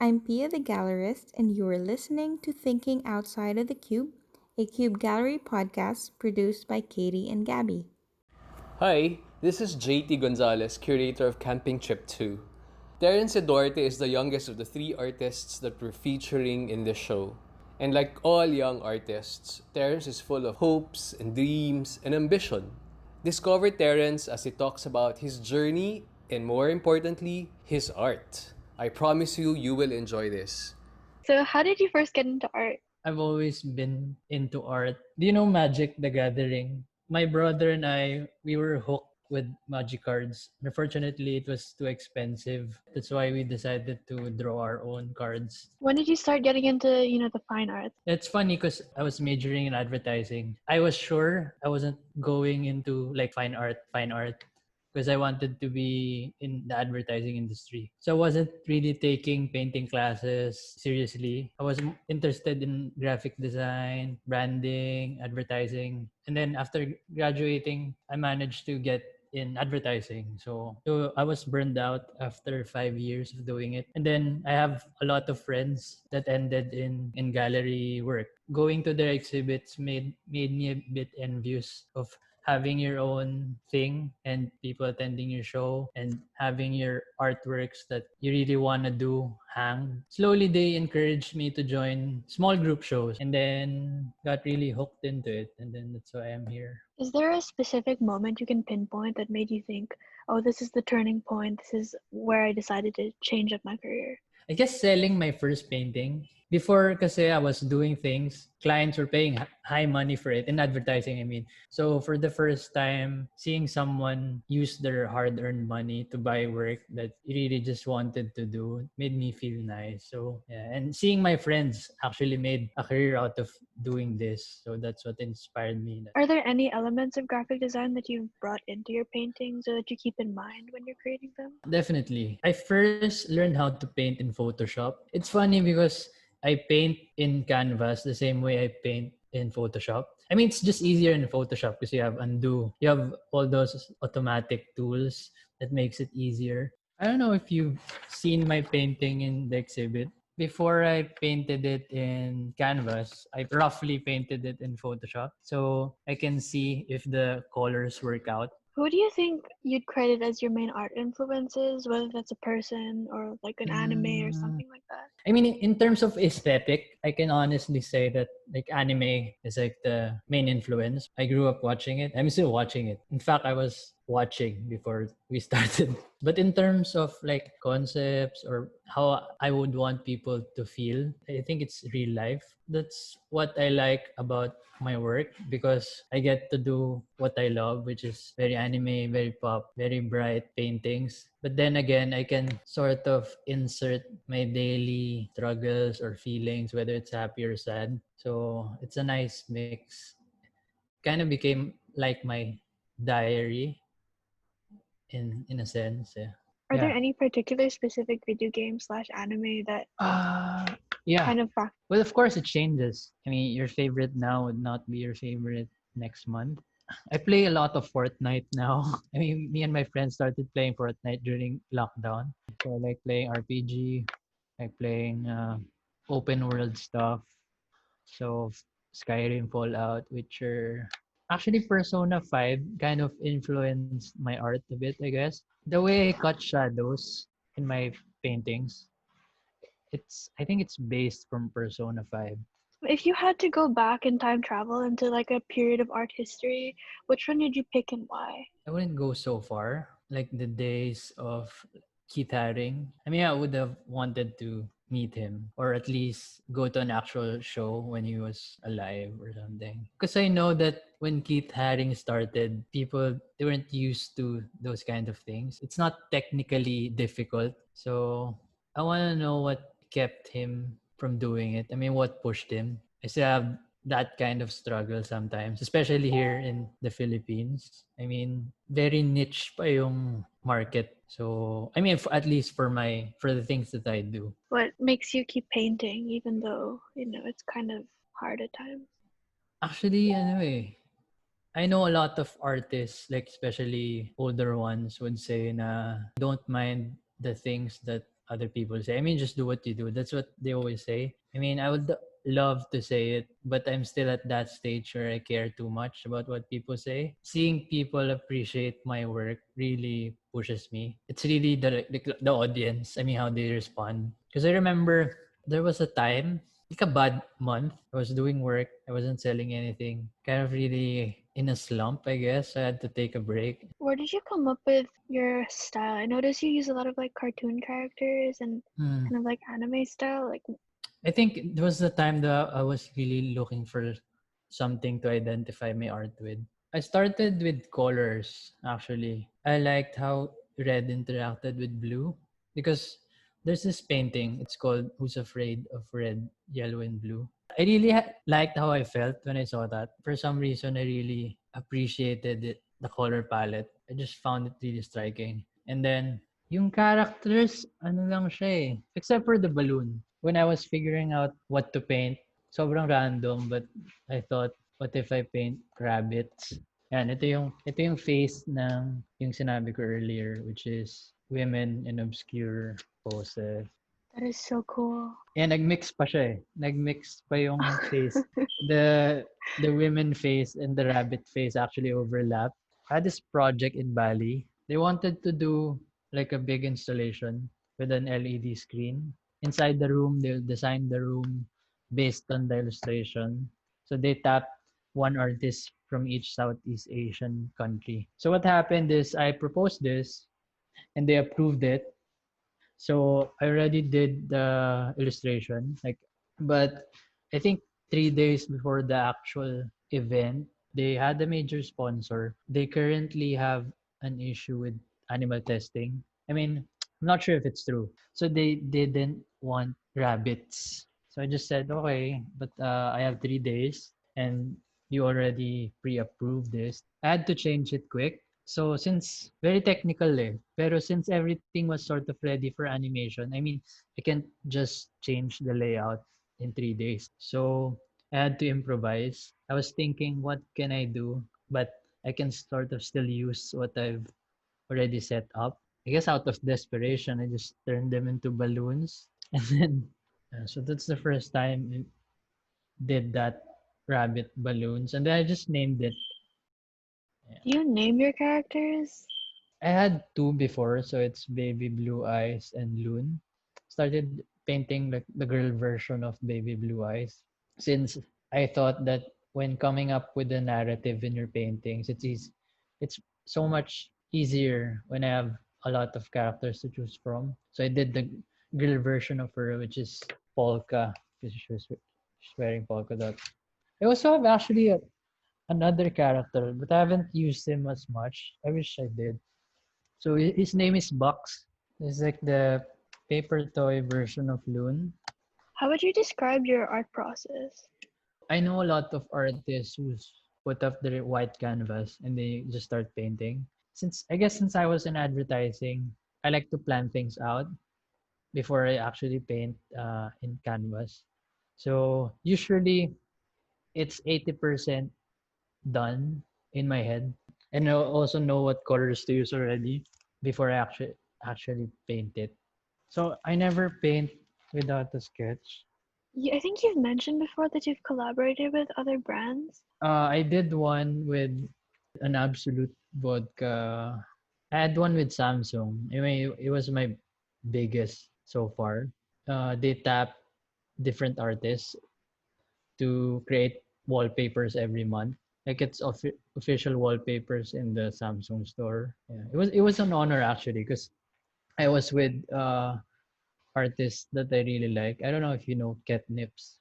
I'm Pia the Gallerist, and you are listening to Thinking Outside of the Cube, a Cube Gallery podcast produced by Katie and Gabby. Hi, this is JT Gonzalez, curator of Camping Trip 2. TRNZ is the youngest of the three artists that we're featuring in this show. And like all young artists, Terrence is full of hopes and dreams and ambition. Discover Terrence as he talks about his journey and, more importantly, his art. I promise you, you will enjoy this. So how did you first get into art? I've always been into art. Do you know Magic the Gathering? My brother and I, we were hooked with Magic cards. Unfortunately, it was too expensive. That's why we decided to draw our own cards. When did you start getting into, the fine arts? It's funny because I was majoring in advertising. I was sure I wasn't going into like fine art, because I wanted to be in the advertising industry. So I wasn't really taking painting classes seriously. I was interested in graphic design, branding, advertising. And then after graduating, I managed to get in advertising. So I was burned out after 5 years of doing it. And then I have a lot of friends that ended in gallery work. Going to their exhibits made me a bit envious of having your own thing and people attending your show and having your artworks that you really want to do hang. Slowly they encouraged me to join small group shows and then got really hooked into it, and then that's why I'm here. Is there a specific moment you can pinpoint that made you think, oh, this is the turning point, this is where I decided to change up my career? I guess selling my first painting. Before kasi I was doing things, clients were paying high money for it, in advertising I mean. So for the first time, seeing someone use their hard-earned money to buy work that you really just wanted to do made me feel nice. So yeah, and seeing my friends actually made a career out of doing this. So that's what inspired me. Are there any elements of graphic design that you've brought into your paintings or that you keep in mind when you're creating them? Definitely. I first learned how to paint in Photoshop. It's funny because I paint in Canvas the same way I paint in Photoshop. I mean, it's just easier in Photoshop because you have undo. You have all those automatic tools that makes it easier. I don't know if you've seen my painting in the exhibit. Before I painted it in Canvas, I roughly painted it in Photoshop so I can see if the colors work out. Who do you think you'd credit as your main art influences, whether that's a person or like an anime or something like that? I mean, in terms of aesthetic, I can honestly say that like anime is like the main influence. I grew up watching it. I'm still watching it. In fact, I was watching before we started. But in terms of like concepts or how I would want people to feel, I think it's real life. That's what I like about my work because I get to do what I love, which is very anime, very pop, very bright paintings. But then again, I can sort of insert my daily struggles or feelings, whether it's happy or sad. So it's a nice mix. Kind of became like my diary in a sense. Yeah. Are there any particular specific video game slash anime that Yeah. kind of Well, of course, it changes. I mean, your favorite now would not be your favorite next month. I play a lot of Fortnite now. I mean, me and my friends started playing Fortnite during lockdown. So I like playing RPG, like playing open world stuff. So Skyrim, Fallout, Witcher. Actually, Persona 5 kind of influenced my art a bit, I guess. The way I cut shadows in my paintings, I think it's based from Persona 5. If you had to go back in time travel into like a period of art history, which one did you pick and why? I wouldn't go so far. Like the days of Keith Haring. I mean, I would have wanted to meet him or at least go to an actual show when he was alive or something. Because I know that when Keith Haring started, people they weren't used to those kind of things. It's not technically difficult. So I want to know what kept him from doing it. I mean, what pushed him. I still have that kind of struggle sometimes, especially here in the Philippines. I mean, very niche pa yung market. So, I mean, at least for the things that I do. What makes you keep painting even though, it's kind of hard at times? Actually, anyway, I know a lot of artists, like especially older ones, would say na don't mind the things that other people say. I mean, just do what you do. That's what they always say. I mean, I would love to say it, but I'm still at that stage where I care too much about what people say. Seeing people appreciate my work really pushes me. It's really the audience. I mean, how they respond. Because I remember there was a time, like a bad month. I was doing work. I wasn't selling anything. Kind of really in a slump, I guess. I had to take a break. Where did you come up with your style? I noticed you use a lot of like cartoon characters and Hmm. kind of like anime style. Like, I think it was the time that I was really looking for something to identify my art with. I started with colors, actually. I liked how red interacted with blue because there's this painting. It's called Who's Afraid of Red, Yellow, and Blue. I really liked how I felt when I saw that. For some reason, I really appreciated it, the color palette. I just found it really striking. And then, yung characters, ano lang siya eh. Except for the balloon. When I was figuring out what to paint, sobrang random, but I thought, what if I paint rabbits? Yan, ito yung face ng yung sinabi ko earlier, which is women in obscure poses. that is so cool. Yeah, nagmix pa siya eh. Nagmix pa yung face. The the women face and the rabbit face actually overlap. I had this project in Bali. They wanted to do like a big installation with an LED screen. Inside the room, they'll design the room based on the illustration. So they tapped one artist from each Southeast Asian country. So what happened is I proposed this and they approved it. So I already did the illustration, like, but I think 3 days before the actual event, they had a major sponsor. They currently have an issue with animal testing. I mean, I'm not sure if it's true. So they didn't want rabbits. So I just said, okay, but I have 3 days and you already pre-approved this. I had to change it quick. So since very technical eh, pero since everything was sort of ready for animation, I mean, I can't just change the layout in 3 days. So I had to improvise. I was thinking, what can I do? But I can sort of still use what I've already set up. I guess out of desperation, I just turned them into balloons. And then, so that's the first time I did that rabbit balloons. And then I just named it. Do you name your characters? I had two before, so it's Baby Blue Eyes and Loon. Started painting like the girl version of Baby Blue Eyes since I thought that when coming up with a narrative in your paintings, it's easy. It's so much easier when I have a lot of characters to choose from. So I did the girl version of her, which is Polka, because she's wearing polka dot. I also have actually another character, but I haven't used him as much. I wish I did. So his name is Bucks. He's like the paper toy version of Loon. How would you describe your art process? I know a lot of artists who put up their white canvas and they just start painting. Since I was in advertising, I like to plan things out before I actually paint in canvas. So usually it's 80% done in my head, and I also know what colors to use already before I actually paint it. So I never paint without a sketch. I think you've mentioned before that you've collaborated with other brands. I did one with an Absolute Vodka. I had one with Samsung. I mean, it was my biggest so far. They tap different artists to create wallpapers every month. Like it's official wallpapers in the Samsung store. Yeah, it was an honor actually because I was with artists that I really like. I don't know if you know Ket Nips.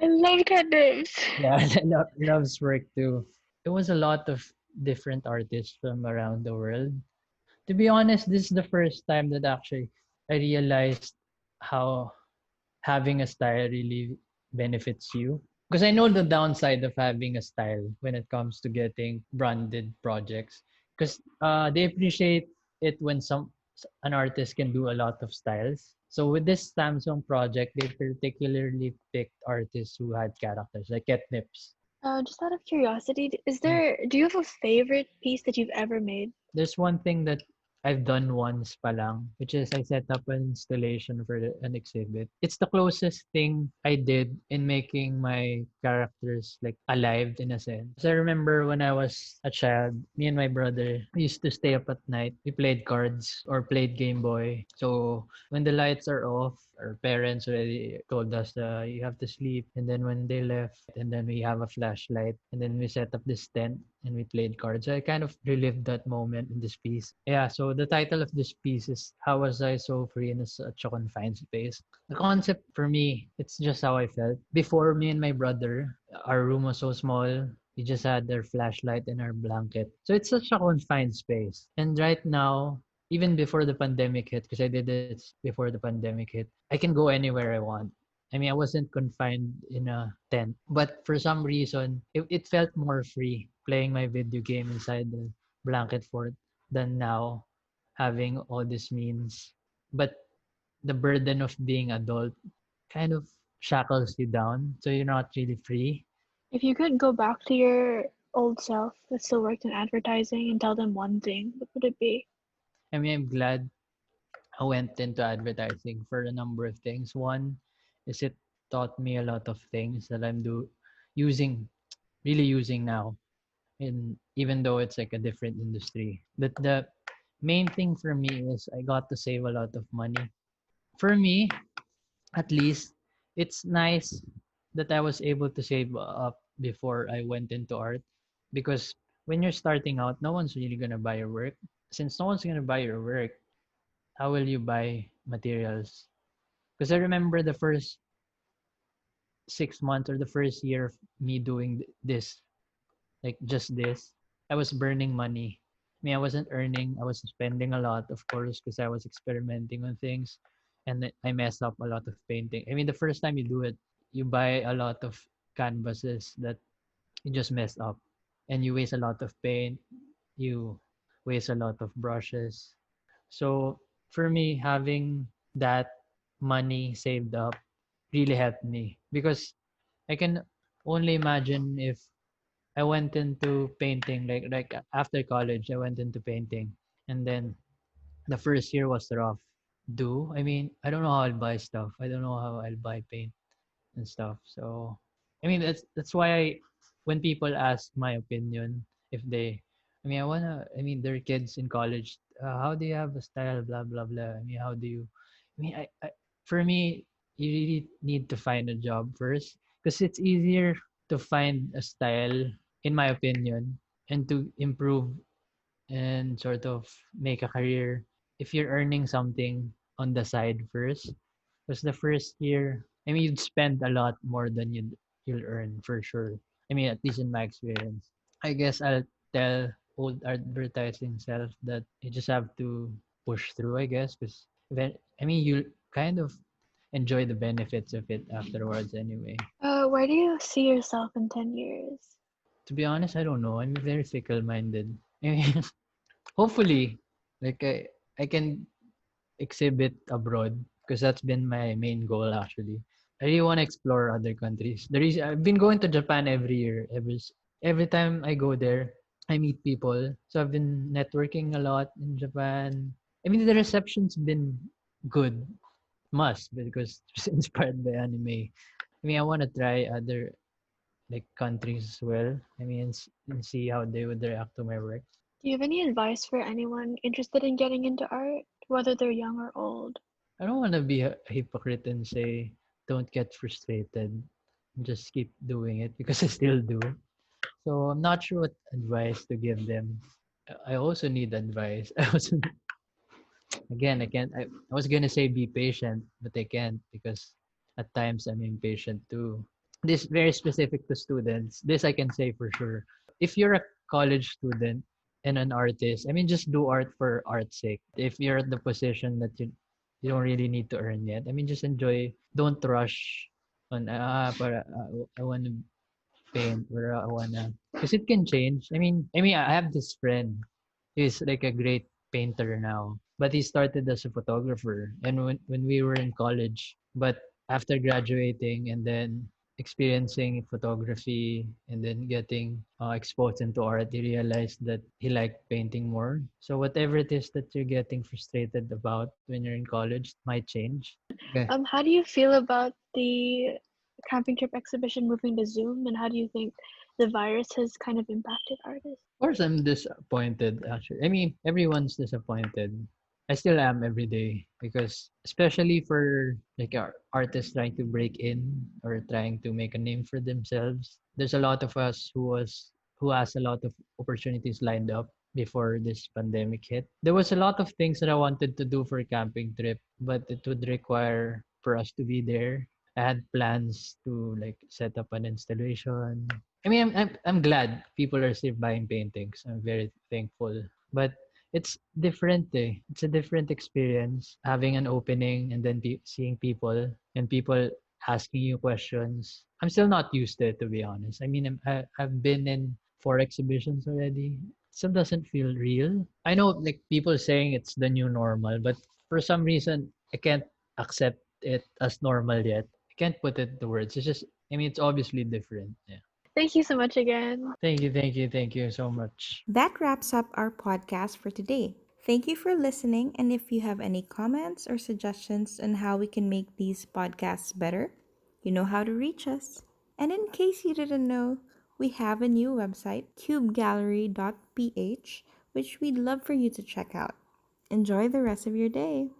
I love cat names. Yeah, I loves work too. It was a lot of different artists from around the world. To be honest, this is the first time that actually I realized how having a style really benefits you. Because I know the downside of having a style when it comes to getting branded projects. Because they appreciate it when an artist can do a lot of styles. So with this Samsung project, they particularly picked artists who had characters like Catnips. Just out of curiosity, do you have a favorite piece that you've ever made? There's one thing that I've done once pa lang, which is I set up an installation for an exhibit. It's the closest thing I did in making my characters like alive in a sense. So I remember when I was a child, me and my brother used to stay up at night. We played cards or played Game Boy. So when the lights are off, our parents already told us you have to sleep. And then when they left, and then we have a flashlight, and then we set up this tent and we played cards. So I kind of relived that moment in this piece. Yeah, so the title of this piece is How Was I So Free in Such a Confined Space? The concept for me, it's just how I felt. Before, me and my brother, our room was so small. We just had our flashlight and our blanket. So it's such a confined space. And right now, even before the pandemic hit, because I did this before the pandemic hit, I can go anywhere I want. I mean, I wasn't confined in a tent, but for some reason, it felt more free playing my video game inside the blanket fort than now having all these means. But the burden of being adult kind of shackles you down, so you're not really free. If you could go back to your old self that still worked in advertising and tell them one thing, what would it be? I mean, I'm glad I went into advertising for a number of things. One is it taught me a lot of things that I'm using, really using now, and even though it's like a different industry. But the main thing for me is I got to save a lot of money. For me, at least, it's nice that I was able to save up before I went into art, because when you're starting out, no one's really gonna buy your work. Since no one's gonna buy your work, how will you buy materials? Because I remember the first 6 months or the first year of me doing this, like just this, I was burning money. I mean, I wasn't earning, I was spending a lot, of course, because I was experimenting on things, and I messed up a lot of painting. I mean, the first time you do it, you buy a lot of canvases that you just messed up, and you waste a lot of paint, you waste a lot of brushes. So for me, having that money saved up really helped me, because I can only imagine if I went into painting like after college I went into painting, and then the first year was rough. I mean, I don't know how I'll buy stuff. I don't know how I'll buy paint and stuff. So I mean, that's why when people ask my opinion, if they, I mean, I mean, they're kids in college. How do you have a style? Blah blah blah. I mean, how do you? I mean, for me, you really need to find a job first, because it's easier to find a style, in my opinion, and to improve and sort of make a career if you're earning something on the side first. Because the first year, I mean, you'd spend a lot more than you'll earn for sure. I mean, at least in my experience. I guess I'll tell old advertising self that you just have to push through, I guess, because when I mean, you kind of enjoy the benefits of it afterwards anyway. Where do you see yourself in 10 years? To be honest, I don't know. I'm very fickle-minded. I mean, hopefully, like I can exhibit abroad, because that's been my main goal actually. I really want to explore other countries. The reason I've been going to Japan every year. Every time I go there, I meet people. So I've been networking a lot in Japan. I mean, the reception's been good, must, because it's inspired by anime. I mean, I want to try other like countries as well. I mean, and see how they would react to my work. Do you have any advice for anyone interested in getting into art, whether they're young or old? I don't want to be a hypocrite and say don't get frustrated. Just keep doing it, because I still do. So I'm not sure what advice to give them. I also need advice. I also again I can't. I was gonna say be patient, but I can't, because at times I'm impatient too. This very specific to students. This I can say for sure. If you're a college student and an artist, I mean, just do art for art's sake. If you're at the position that you don't really need to earn yet, I mean, just enjoy. Don't rush on para I want to paint, or I wanna, because it can change. I mean, I have this friend. He's like a great painter now, but he started as a photographer, and when we were in college, but after graduating, and then experiencing photography and then getting exposed into art, he realized that he liked painting more. So whatever it is that you're getting frustrated about when you're in college might change. Okay. How do you feel about the camping trip exhibition moving to Zoom, and how do you think the virus has kind of impacted artists? Of course, I'm disappointed, actually. I mean, everyone's disappointed. I still am every day because, especially for like artists trying to break in or trying to make a name for themselves, there's a lot of us who has a lot of opportunities lined up before this pandemic hit. There was a lot of things that I wanted to do for a camping trip, but it would require for us to be there. I had plans to like set up an installation. I mean, I'm glad people are still buying paintings. I'm very thankful. But it's different eh. It's a different experience having an opening and then seeing people and people asking you questions. I'm still not used to it, to be honest. I mean, I've been in 4 exhibitions already. Still doesn't feel real. I know like people saying it's the new normal, but for some reason I can't accept it as normal yet. I can't put it to words. It's just, I mean, it's obviously different. Yeah. Thank you so much again. Thank you so much. That wraps up our podcast for today. Thank you for listening, and if you have any comments or suggestions on how we can make these podcasts better, you know how to reach us. And in case you didn't know, we have a new website, cubegallery.ph, which we'd love for you to check out. Enjoy the rest of your day.